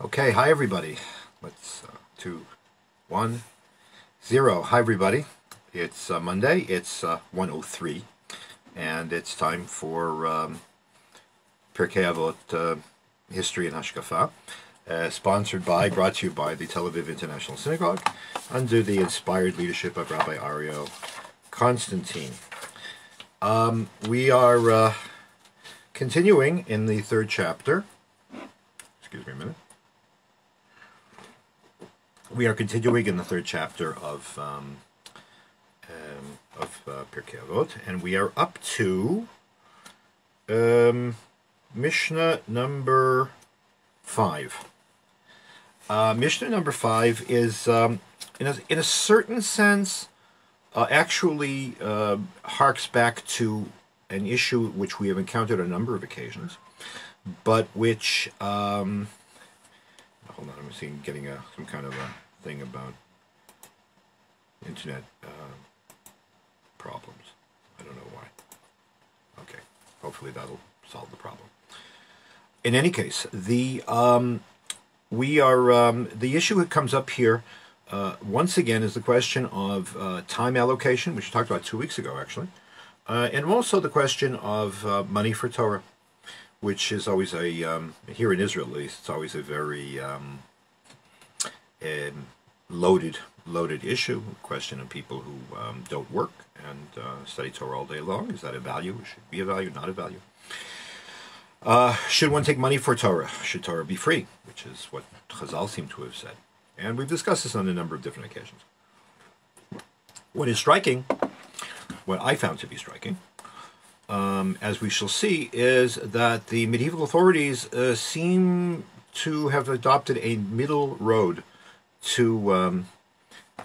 Okay, hi everybody. Let's 2, 1, 0. Hi everybody. It's Monday. It's 1:03, and it's time for Pirkei Avot History and Hashkafa, brought to you by the Tel Aviv International Synagogue, under the inspired leadership of Rabbi Ario Constantine. We are continuing in the third chapter. Excuse me a minute. We are continuing in the third chapter of Pirkei Avot, and we are up to Mishnah number 5. Mishnah number 5 is, in a certain sense, actually harks back to an issue which we have encountered on a number of occasions, but which hold on, I'm getting some kind of a thing about internet problems. I don't know why. Okay, hopefully that'll solve the problem. In any case, the issue that comes up here once again is the question of time allocation, which we talked about 2 weeks ago, actually, and also the question of money for Torah, which is always here in Israel at least, it's always a very loaded issue, question of people who don't work and study Torah all day long. Is that a value? It should be a value, not a value. Should one take money for Torah? Should Torah be free? Which is what Chazal seem to have said. And we've discussed this on a number of different occasions. What is striking, what I found to be striking, as we shall see, is that the medieval authorities seem to have adopted a middle road to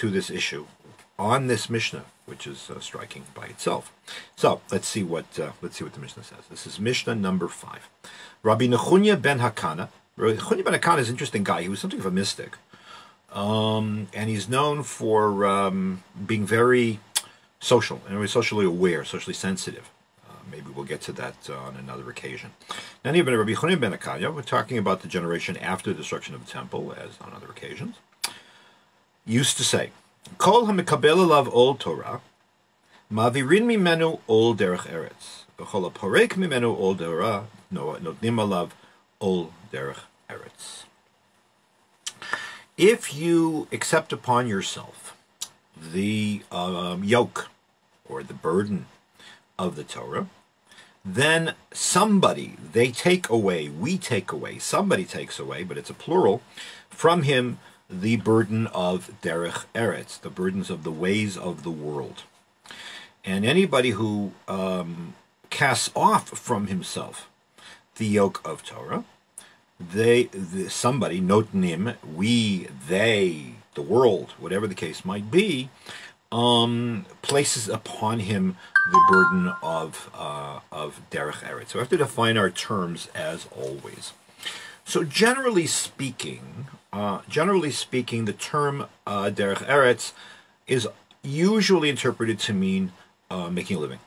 this issue on this Mishnah, which is striking by itself. So let's see what the Mishnah says. This is Mishnah number 5. Rabbi Nechunya ben Hakana. Rabbi Nechunya ben Hakana is an interesting guy. He was something of a mystic, and he's known for being very social and socially aware, socially sensitive. Maybe we'll get to that on another occasion. Now, even Rabbi Nechunya ben Hakana, we're talking about the generation after the destruction of the temple, as on other occasions, used to say, Kol ha-mekabel alav ol Torah, ma'virin mimenu ol derech eretz, v'chol ha-porek mimenu ol Torah, notnim alav ol derech eretz. If you accept upon yourself the yoke or the burden of the Torah, then somebody, we take away, somebody takes away, but it's a plural, from him the burden of derech eretz, the burdens of the ways of the world. And anybody who casts off from himself the yoke of Torah, somebody, notnim, we, they, the world, whatever the case might be, places upon him the burden of derech eretz. So we have to define our terms as always. So generally speaking, the term derech eretz is usually interpreted to mean making a living.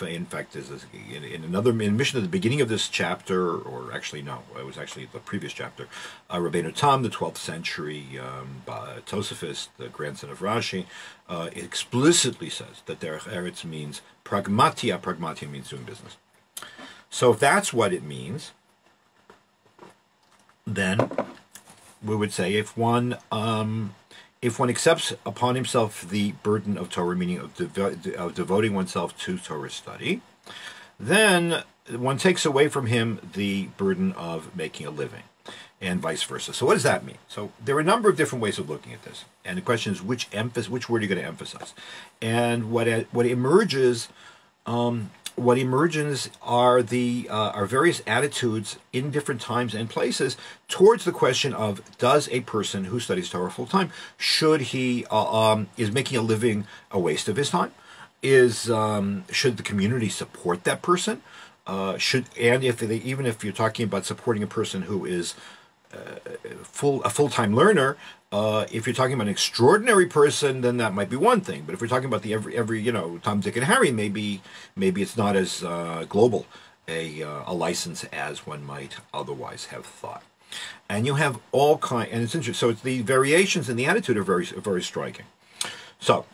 In fact, in Mishnah at the beginning of this chapter, or actually no, it was actually the previous chapter, Rabbeinu Tam, the 12th century Tosafist, the grandson of Rashi, explicitly says that derech eretz means pragmatia. Pragmatia means doing business. So if that's what it means, then we would say if one accepts upon himself the burden of Torah, meaning of devoting oneself to Torah study, then one takes away from him the burden of making a living, and vice versa. So what does that mean? So there are a number of different ways of looking at this, and the question is which word are you going to emphasize? And what emerges are various attitudes in different times and places towards the question of, does a person who studies Torah full time, should he is making a living a waste of his time? Should the community support that person? Even if you're talking about supporting a person who is a full-time learner, if you're talking about an extraordinary person, then that might be one thing. But if we're talking about the every Tom, Dick, and Harry, maybe it's not as global a license as one might otherwise have thought. And you have all kind, and it's interesting. So it's the variations in the attitude are very striking. So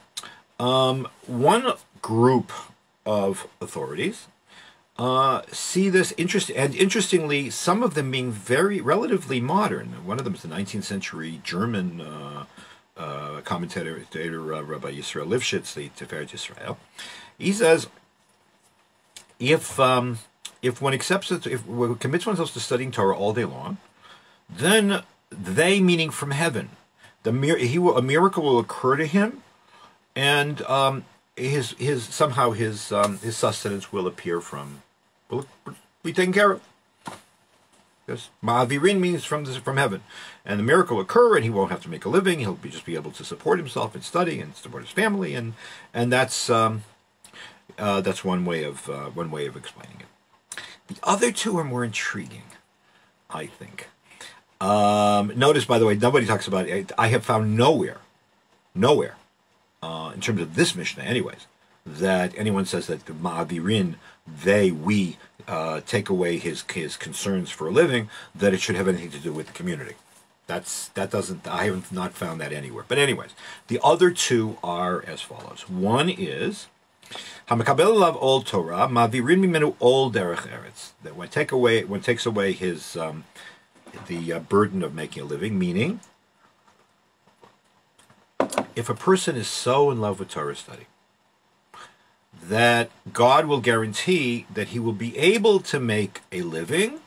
one group of authorities see this interest, and interestingly, some of them being relatively modern. One of them is the 19th century German commentator, Rabbi Yisrael Lifshitz, the Tiferet Yisrael. He says, if one accepts it, if one commits oneself to studying Torah all day long, then they, meaning from heaven, a miracle will occur to him, and his sustenance will appear will be taken care of. Because Ma'avirin means from heaven, and the miracle will occur, and he won't have to make a living. He'll just be able to support himself and study and support his family, and that's one way of explaining it. The other two are more intriguing, I think. Notice, by the way, nobody talks about it. I have found nowhere, in terms of this Mishnah, anyways, that anyone says that the Ma'avirin, we take away his concerns for a living, that it should have anything to do with the community. I have not found that anywhere. But anyways, the other two are as follows. One is Hamakabel Lav Ol Torah, Ma'avirin Mimenu Ol Derech Eretz. That one takes away his the burden of making a living, meaning if a person is so in love with Torah study that God will guarantee that he will be able to make a living,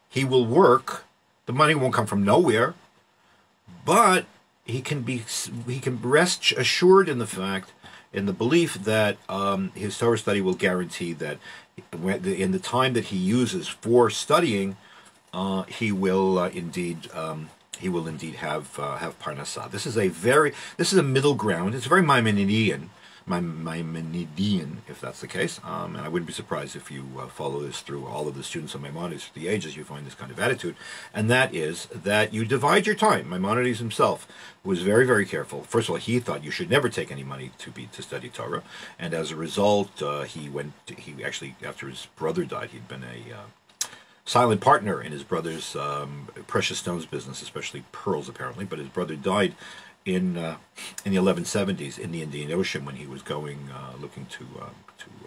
he will work, the money won't come from nowhere, but he can rest assured in the belief that his Torah study will guarantee that in the time that he uses for studying, he will indeed have parnasah. This is a middle ground. It's very Maimonidean, if that's the case. And I wouldn't be surprised if you follow this through all of the students of Maimonides through the ages, you find this kind of attitude. And that is that you divide your time. Maimonides himself was very, very careful. First of all, he thought you should never take any money to study Torah. And as a result, he actually, after his brother died, he'd been a silent partner in his brother's precious stones business, especially pearls, apparently. But his brother died in the 1170s in the Indian Ocean when he was going looking to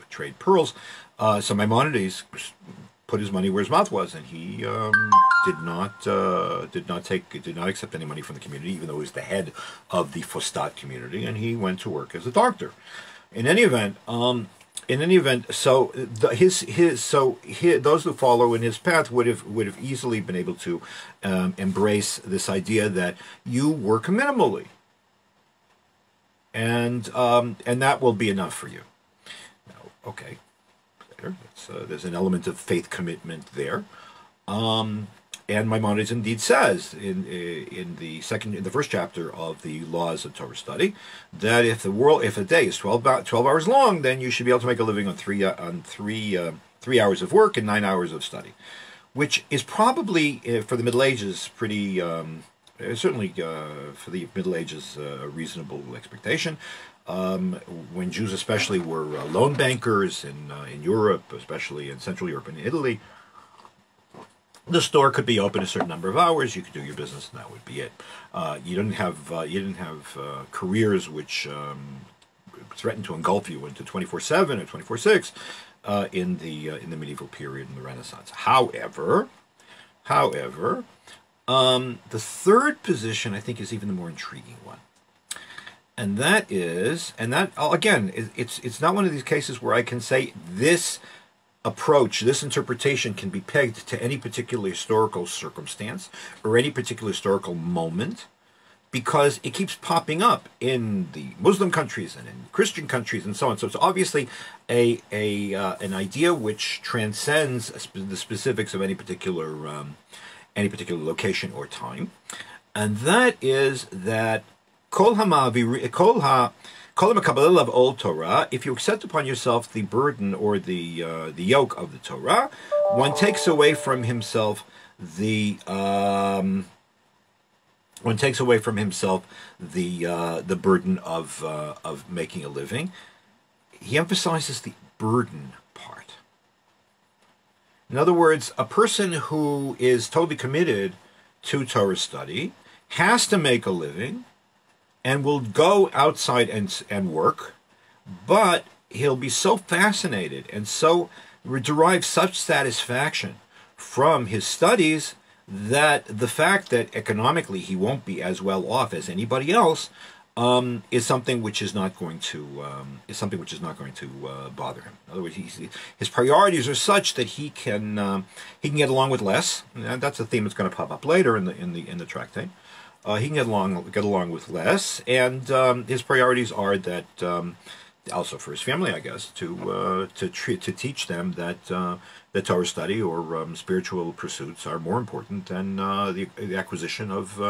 trade pearls. So Maimonides put his money where his mouth was, and he did not accept any money from the community, even though he was the head of the Fostat community, and he went to work as a doctor. In any event, so those who follow in his path would have easily been able to embrace this idea that you work minimally, and that will be enough for you. Now, okay, there's an element of faith commitment there. And Maimonides indeed says in the first chapter of the Laws of Torah Study that if a day is 12 hours long, then you should be able to make a living on three hours of work and 9 hours of study, which is probably for the Middle Ages pretty certainly for the Middle Ages a reasonable expectation. When Jews especially were loan bankers in Europe, especially in Central Europe and Italy, the store could be open a certain number of hours. You could do your business, and that would be it. You didn't have careers which threatened to engulf you into 24/7 or 24/6 in the medieval period and the Renaissance. However, the third position I think is even the more intriguing one, and that again, it's not one of these cases where I can say this approach, this interpretation can be pegged to any particular historical circumstance or any particular historical moment, because it keeps popping up in the Muslim countries and in Christian countries and so on. So it's obviously an idea which transcends the specifics of any particular location or time, and that is that if you accept upon yourself the burden or the yoke of the Torah, one takes away from himself the burden of making a living. He emphasizes the burden part. In other words, a person who is totally committed to Torah study has to make a living and will go outside and work, but he'll be so fascinated and so derive such satisfaction from his studies that the fact that economically he won't be as well off as anybody else is something which is not going to bother him. In other words, his priorities are such that he can get along with less. And that's a theme that's going to pop up later in the tractate. He can get along with less, and his priorities are that also for his family, I guess, to teach them that the Torah study or spiritual pursuits are more important than the acquisition of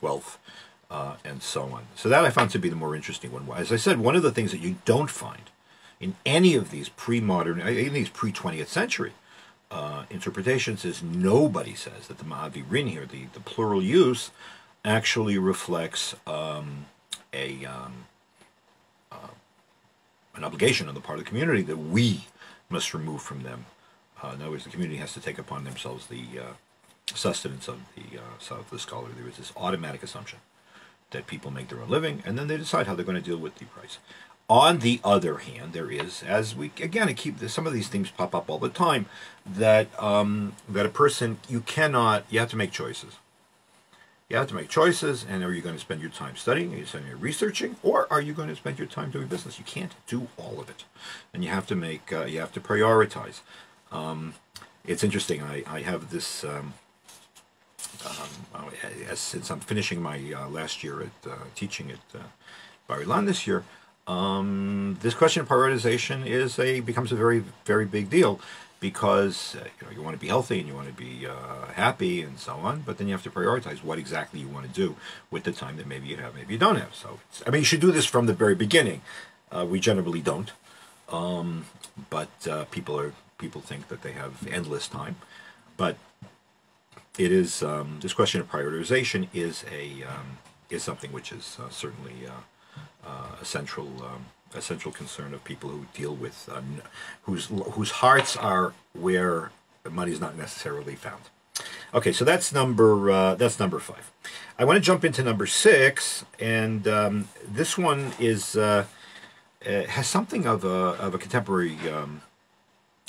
wealth and so on. So that I found to be the more interesting one. As I said, one of the things that you don't find in any of these pre-modern, any of these pre-20th century interpretations is nobody says that the Ma'avirin here, the plural use, actually reflects an obligation on the part of the community that we must remove from them. In other words, the community has to take upon themselves the sustenance of the scholar. There is this automatic assumption that people make their own living, and then they decide how they're going to deal with the price. On the other hand, there is, as we again some of these themes pop up all the time, that that a person you have to make choices. You have to make choices, and are you going to spend your time studying, are you spending your researching, or are you going to spend your time doing business? You can't do all of it, and you have to make you have to prioritize. It's interesting. I have this. Since I'm finishing my last year at teaching at Bar Ilan this year, this question of prioritization becomes a very, very big deal, because you want to be healthy and you want to be happy and so on, but then you have to prioritize what exactly you want to do with the time that maybe you have, maybe you don't have. So you should do this from the very beginning. We generally don't, but people think that they have endless time, but it is this question of prioritization is something which is certainly a central concern of people who deal with whose hearts are where the money is not necessarily found. Okay, so that's number 5. I want to jump into number 6, and this one is has something of a contemporary. I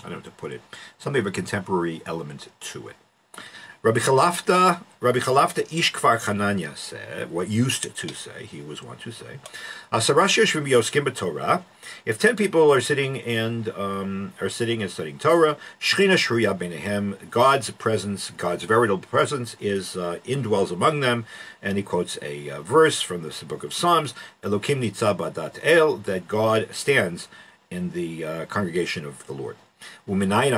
don't know how to put it. Something of a contemporary element to it. Rabbi Chalafta Ish Kfar Chananya said, what used to say, he was one to say, Torah. If 10 people are sitting and studying Torah, Shechina Shruya Beinehem, God's presence, God's veritable presence indwells among them, and he quotes a verse from the book of Psalms, Elokim Nitzah Badat El, that God stands in the congregation of the Lord. And how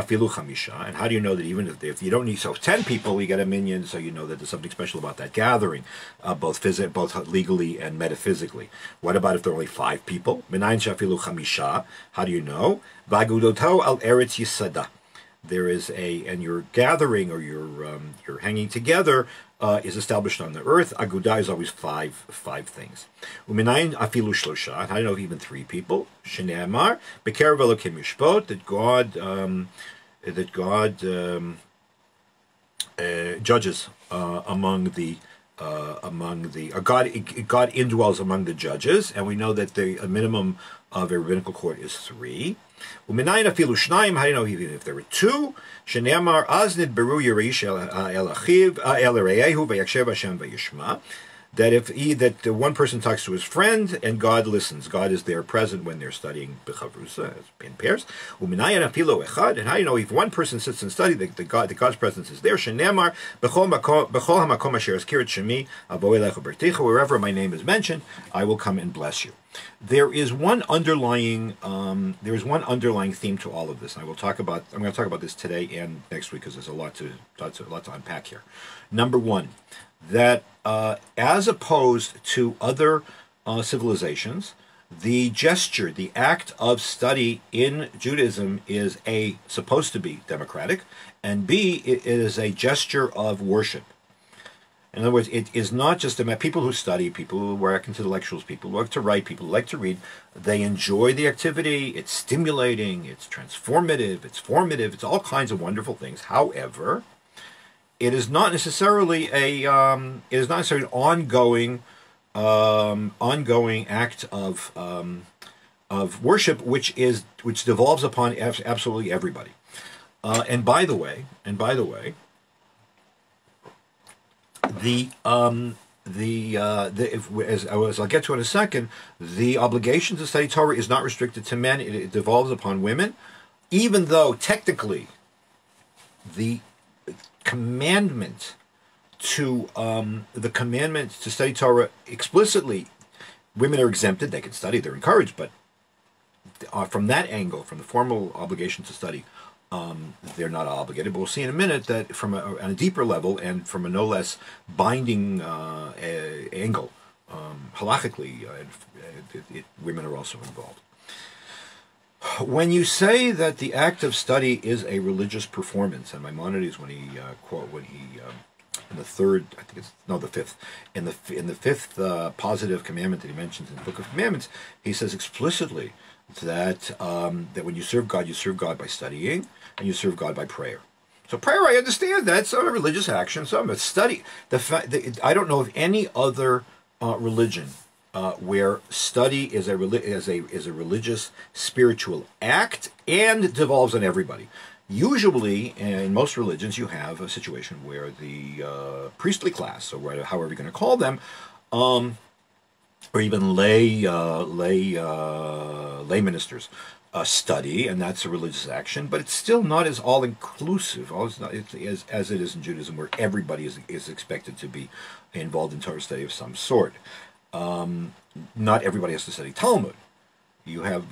do you know that even if you don't need 10 people, you get a minyan, so you know that there's something special about that gathering, both legally and metaphysically. What about if there are only 5 people? How do you know? There is and your gathering or your hanging together is established on the earth. Agudah is always five things. Uminayin afilu shlosha. How do you know even 3 people? Shene'amar b'kerev Elokim yishpot, that God judges among the God indwells among the judges, and we know that the minimum of a rabbinical court is 3. Uminayin afilu shnayim. How do you know even if there were 2? Shene'amar aznid beru yirish el achiv el reyehu vayakshev Hashem vayishma. That one person talks to his friend and God listens. God is there present when they're studying b'chavrusa, in pairs. Uminayin afilu echad. And how do you know if one person sits and studies, that God's presence is there? Shene'amar b'chol hamakom asher azkirat shemi avo elecha berticha. Wherever my name is mentioned, I will come and bless you. There is one underlying theme to all of this. And I'm going to talk about this today and next week, because there's a lot to unpack here. Number 1, that as opposed to other civilizations, the gesture, the act of study in Judaism is supposed to be democratic, and B, it is a gesture of worship. In other words, it is not just about people who study, people who work intellectuals, people who like to write, people who like to read. They enjoy the activity. It's stimulating. It's transformative. It's formative. It's all kinds of wonderful things. However, it is not necessarily an ongoing act of worship, which devolves upon absolutely everybody. And by the way, as I'll get to in a second, the obligation to study Torah is not restricted to men. It devolves upon women, even though technically the commandment to study Torah explicitly, women are exempted. They can study; they're encouraged. But from that angle, from the formal obligation to study, they're not obligated. But we'll see in a minute that on a deeper level and from a no less binding angle, halachically, women are also involved. When you say that the act of study is a religious performance, and Maimonides, in the third, I think it's no, the fifth, in the fifth positive commandment that he mentions in the Book of Commandments, he says explicitly that that when you serve God by studying, and you serve God by prayer. So prayer, I understand that's a religious action. So but study, I don't know of any other religion where study is a religious spiritual act and devolves on everybody. Usually, in most religions, you have a situation where the priestly class, or however you're going to call them, or even lay ministers, study, and that's a religious action, but it's still not as all-inclusive as it is in Judaism, where everybody is expected to be involved in Torah study of some sort. Not everybody has to study Talmud. You have,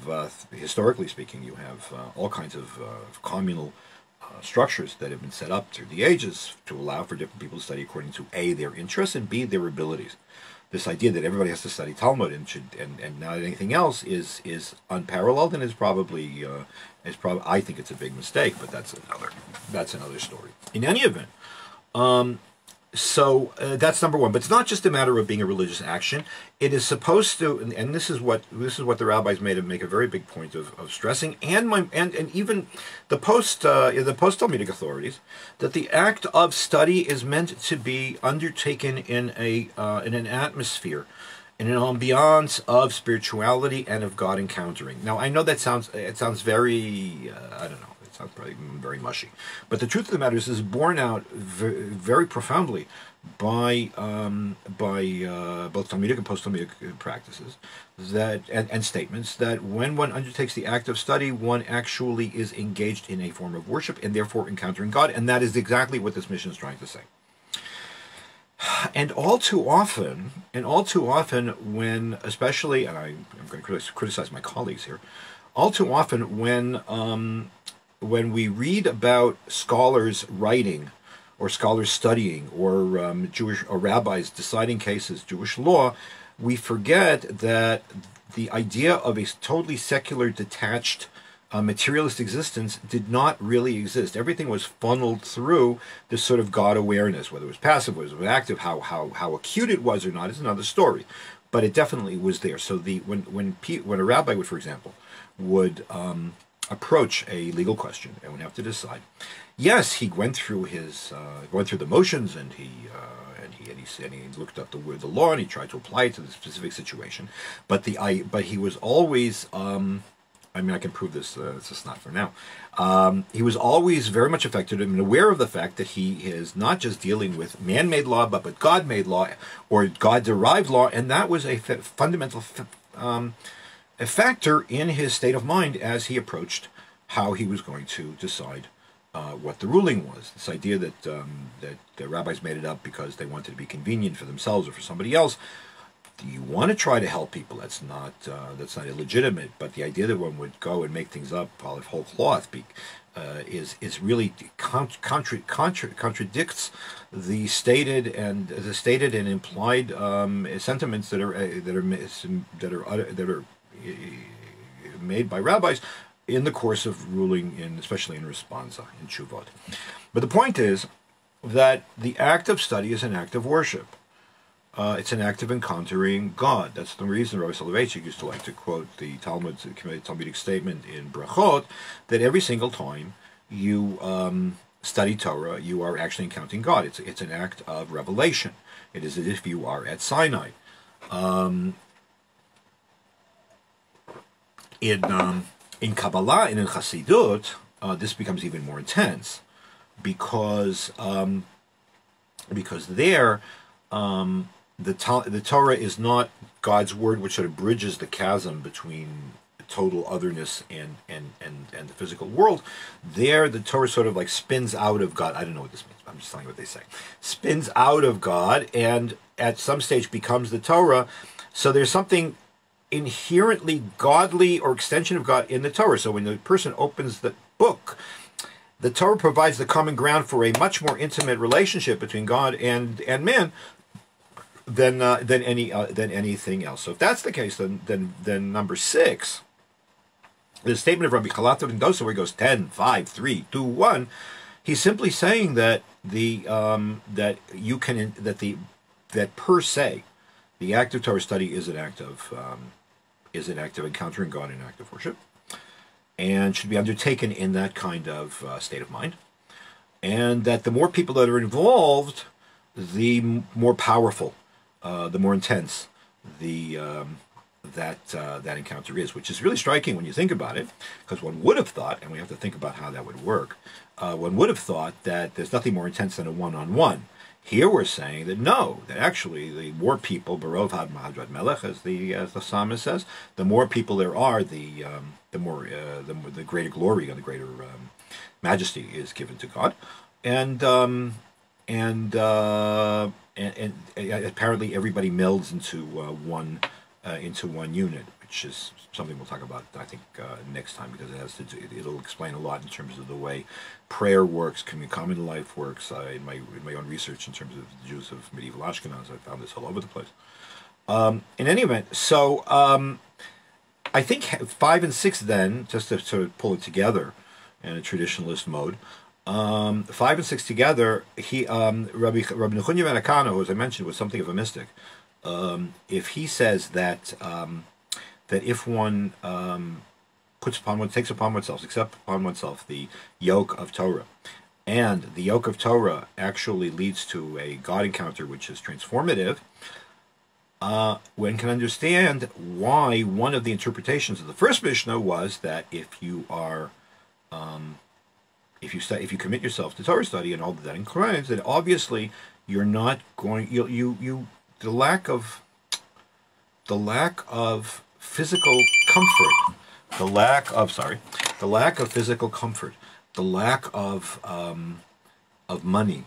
historically speaking, you have all kinds of communal structures that have been set up through the ages to allow for different people to study according to A, their interests, and B, their abilities. This idea that everybody has to study Talmud and not anything else is unparalleled and is probably I think it's a big mistake, but that's another story. In any event, so that's number one. But it's not just a matter of being a religious action. It is supposed to, and this is what the rabbis make a very big point of stressing, and even the post-Talmudic authorities, that the act of study is meant to be undertaken in an atmosphere, in an ambiance of spirituality and of God encountering. Now I know that sounds very I don't know. Sounds probably very mushy, but the truth of the matter is borne out very profoundly by both Talmudic and post-Talmudic practices and statements that when one undertakes the act of study, one actually is engaged in a form of worship and therefore encountering God, and that is exactly what this mission is trying to say. And all too often, when especially, and I'm going to criticize my colleagues here, all too often when we read about scholars writing, or scholars studying, or Jewish or rabbis deciding cases, Jewish law, we forget that the idea of a totally secular, detached, materialist existence did not really exist. Everything was funneled through this sort of God awareness, whether it was passive, whether it was active, how acute it was or not is another story, but it definitely was there. So when a rabbi would, for example, would approach a legal question and would have to decide. Yes, he went through the motions, and he looked up the law and he tried to apply it to the specific situation. But he was always, I mean, I can prove this. It's just not for now. He was always very much affected and aware of the fact that he is not just dealing with man-made law, but God-made law or God-derived law, and that was a fundamental a factor in his state of mind as he approached how he was going to decide what the ruling was. This idea that the rabbis made it up because they wanted to be convenient for themselves or for somebody else. You want to try to help people. That's not illegitimate. But the idea that one would go and make things up out of whole cloth is really contradicts the stated and implied sentiments that are made by rabbis in the course of ruling, especially in responsa, in Shuvot. But the point is that the act of study is an act of worship. It's an act of encountering God. That's the reason Rabbi Soloveitchik used to like to quote the Talmudic statement in Brachot, that every single time you study Torah, you are actually encountering God. It's an act of revelation. It is as if you are at Sinai. In Kabbalah and in Chassidut, this becomes even more intense, because there the Torah is not God's word, which sort of bridges the chasm between total otherness and the physical world. There, the Torah sort of like spins out of God. I don't know what this means. I'm just telling you what they say. Spins out of God, and at some stage becomes the Torah. So there's something inherently godly or extension of God in the Torah. So when the person opens the book, the Torah provides the common ground for a much more intimate relationship between God and man than anything else. So if that's the case, then number 6, the statement of Rabbi Chalatov and Dosa, where he goes 10, 5, 3, 2, 1, he's simply saying that that per se, the act of Torah study is an act of encountering God, an act of worship, and should be undertaken in that kind of state of mind, and that the more people that are involved, the more powerful, the more intense that encounter is, which is really striking when you think about it, because one would have thought, and we have to think about how that would work, one would have thought that there's nothing more intense than a one-on-one. Here we're saying that no, that actually the more people, Barov Had Mahadrat Melech, as the psalmist says, the more people there are, the greater glory and the greater majesty is given to God, and apparently everybody melds into one unit, which is something we'll talk about, I think, next time, because it'll explain a lot in terms of the way prayer works, common life works. In my own research in terms of the Jews of medieval Ashkenaz, I found this all over the place. In any event, so I think 5 and 6 then, just to sort of pull it together in a traditionalist mode, 5 and 6 together, Rabbi Nechunya ben Akana, who, as I mentioned, was something of a mystic. If he says that if one takes upon oneself, accepts upon oneself the yoke of Torah, and the yoke of Torah actually leads to a God encounter which is transformative, one can understand why one of the interpretations of the first Mishnah was that if you commit yourself to Torah study and all that includes, then obviously you're not going. The lack of physical comfort, the lack of physical comfort, the lack of money.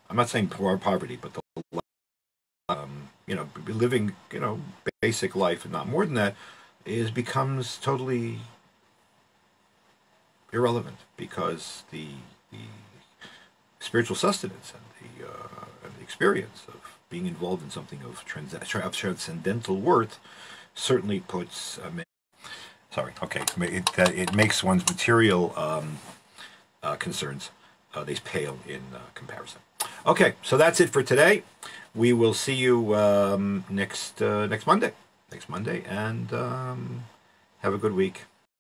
I'm not saying poverty, but the living basic life and not more than that becomes totally irrelevant, because the spiritual sustenance and the experience of being involved in something of transcendental worth certainly puts it makes one's material concerns they pale in comparison. Okay, so that's it for today. We will see you next Monday, and have a good week.